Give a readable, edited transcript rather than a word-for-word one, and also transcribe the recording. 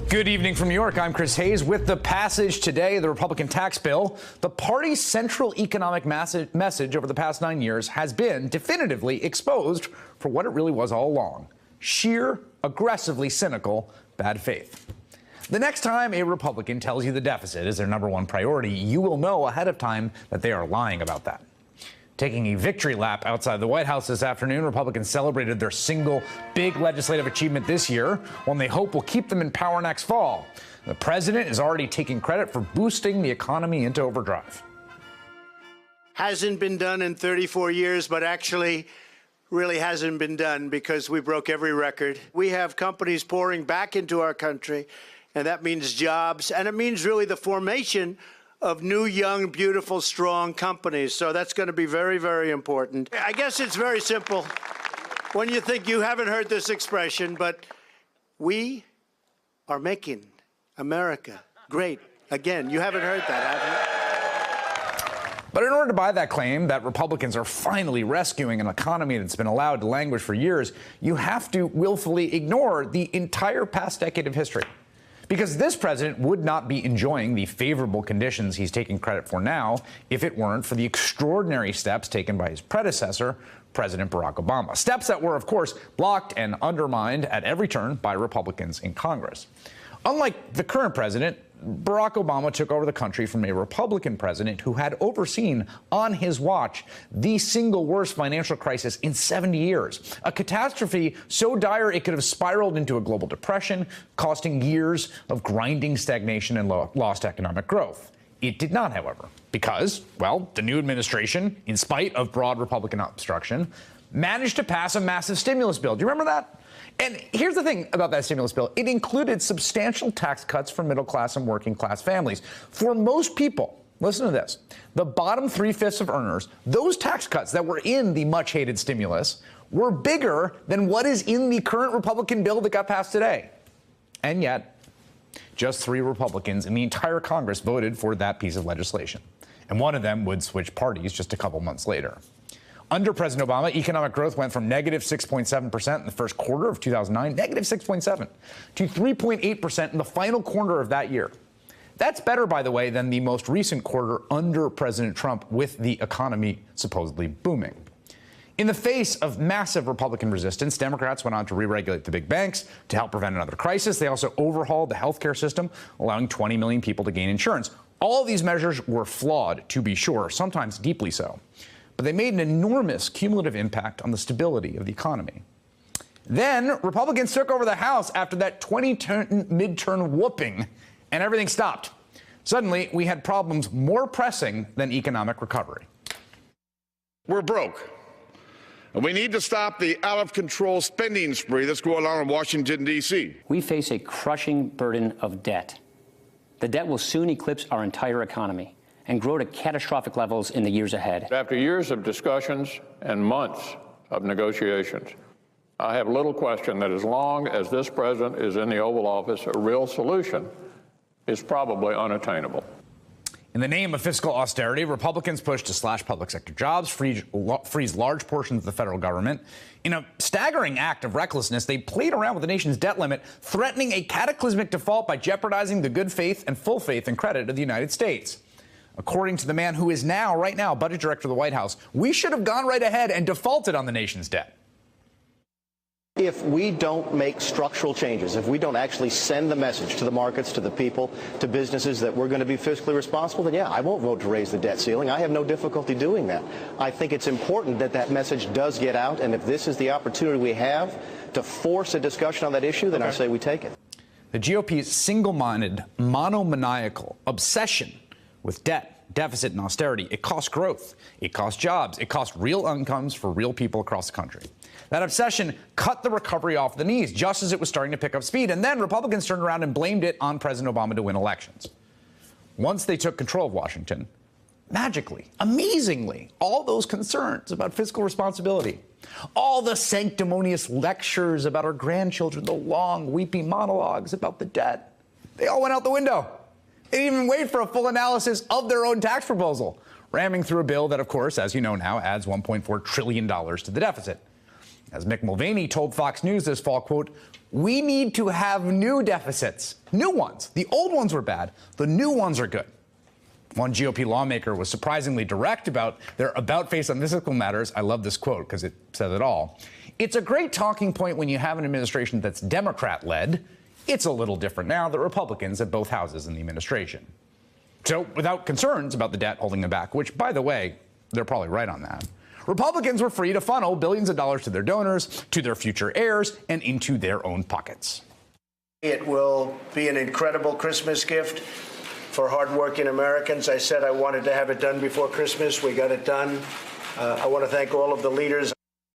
Good evening from New York. I'm Chris Hayes. With the passage today, the Republican tax bill, the party's central economic message over the past 9 years has been definitively exposed for what it really was all along: sheer, aggressively cynical bad faith. The next time a Republican tells you the deficit is their number one priority, you will know ahead of time that they are lying about that. Taking a victory lap outside the White House this afternoon, Republicans celebrated their single big legislative achievement this year, one they hope will keep them in power next fall. The president is already taking credit for boosting the economy into overdrive. Hasn't been done in 34 years, but actually really hasn't been done because we broke every record. We have companies pouring back into our country, and that means jobs, and it means really the formation of new, young, beautiful, strong companies. So that's going to be very, very important. I guess it's very simple when you think you haven't heard this expression, but we are making America great again. You haven't heard that, have you? But in order to buy that claim that Republicans are finally rescuing an economy that's been allowed to languish for years, you have to willfully ignore the entire past decade of history. Because this president would not be enjoying the favorable conditions he's taking credit for now if it weren't for the extraordinary steps taken by his predecessor, President Barack Obama. Steps that were, of course, blocked and undermined at every turn by Republicans in Congress. Unlike the current president, Barack Obama took over the country from a Republican president who had overseen on his watch the single worst financial crisis in 70 years, a catastrophe so dire it could have spiraled into a global depression, costing years of grinding stagnation and lost economic growth. It did not, however, because, well, the new administration, in spite of broad Republican obstruction, managed to pass a massive stimulus bill. Do you remember that? And here's the thing about that stimulus bill. It included substantial tax cuts for middle-class and working-class families. For most people, listen to this, the bottom 3/5 of earners, those tax cuts that were in the much-hated stimulus were bigger than what is in the current Republican bill that got passed today. And yet, just 3 Republicans in the entire Congress voted for that piece of legislation. And one of them would switch parties just a couple months later. Under President Obama, economic growth went from negative 6.7% in the first quarter of 2009, negative 6.7, to 3.8% in the final quarter of that year. That's better, by the way, than the most recent quarter under President Trump, with the economy supposedly booming. In the face of massive Republican resistance, Democrats went on to re-regulate the big banks to help prevent another crisis. They also overhauled the healthcare system, allowing 20 million people to gain insurance. All of these measures were flawed, to be sure, sometimes deeply so. But they made an enormous cumulative impact on the stability of the economy. Then Republicans took over the House after that 2010 midterm whooping, and everything stopped. Suddenly, we had problems more pressing than economic recovery. We're broke. And we need to stop the out-of-control spending spree that's going on in Washington, D.C. We face a crushing burden of debt. The debt will soon eclipse our entire economy and grow to catastrophic levels in the years ahead. After years of discussions and months of negotiations, I have little question that as long as this president is in the Oval Office, a real solution is probably unattainable. In the name of fiscal austerity, Republicans pushed to slash public sector jobs, freeze large portions of the federal government. In a staggering act of recklessness, they played around with the nation's debt limit, threatening a cataclysmic default by jeopardizing the good faith and full faith and credit of the United States. According to the man who is now, right now, budget director of the White House, we should have gone right ahead and defaulted on the nation's debt. If we don't make structural changes, if we don't actually send the message to the markets, to the people, to businesses that we're going to be fiscally responsible, then yeah, I won't vote to raise the debt ceiling. I have no difficulty doing that. I think it's important that that message does get out, and if this is the opportunity we have to force a discussion on that issue, then I say we take it. The GOP's single-minded, monomaniacal obsession with debt, deficit, and austerity, it costs growth, it costs jobs, it costs real incomes for real people across the country. That obsession cut the recovery off the knees just as it was starting to pick up speed, and then Republicans turned around and blamed it on President Obama to win elections. Once they took control of Washington, magically, amazingly, all those concerns about fiscal responsibility, all the sanctimonious lectures about our grandchildren, the long, weepy monologues about the debt, they all went out the window. They didn't even wait for a full analysis of their own tax proposal, ramming through a bill that, of course, as you know now, adds $1.4 trillion to the deficit. As Mick Mulvaney told Fox News this fall, quote, We need to have new deficits, new ones. The old ones were bad. The new ones are good. One GOP lawmaker was surprisingly direct about their about-face on fiscal matters. I love this quote because it says it all. It's a great talking point when you have an administration that's Democrat-led. It's a little different now that Republicans have both houses in the administration. So without concerns about the debt holding them back, which, by the way, they're probably right on that, Republicans were free to funnel billions of dollars to their donors, to their future heirs, and into their own pockets. It will be an incredible Christmas gift for hardworking Americans. I said I wanted to have it done before Christmas. We got it done. I want to thank all of the leaders.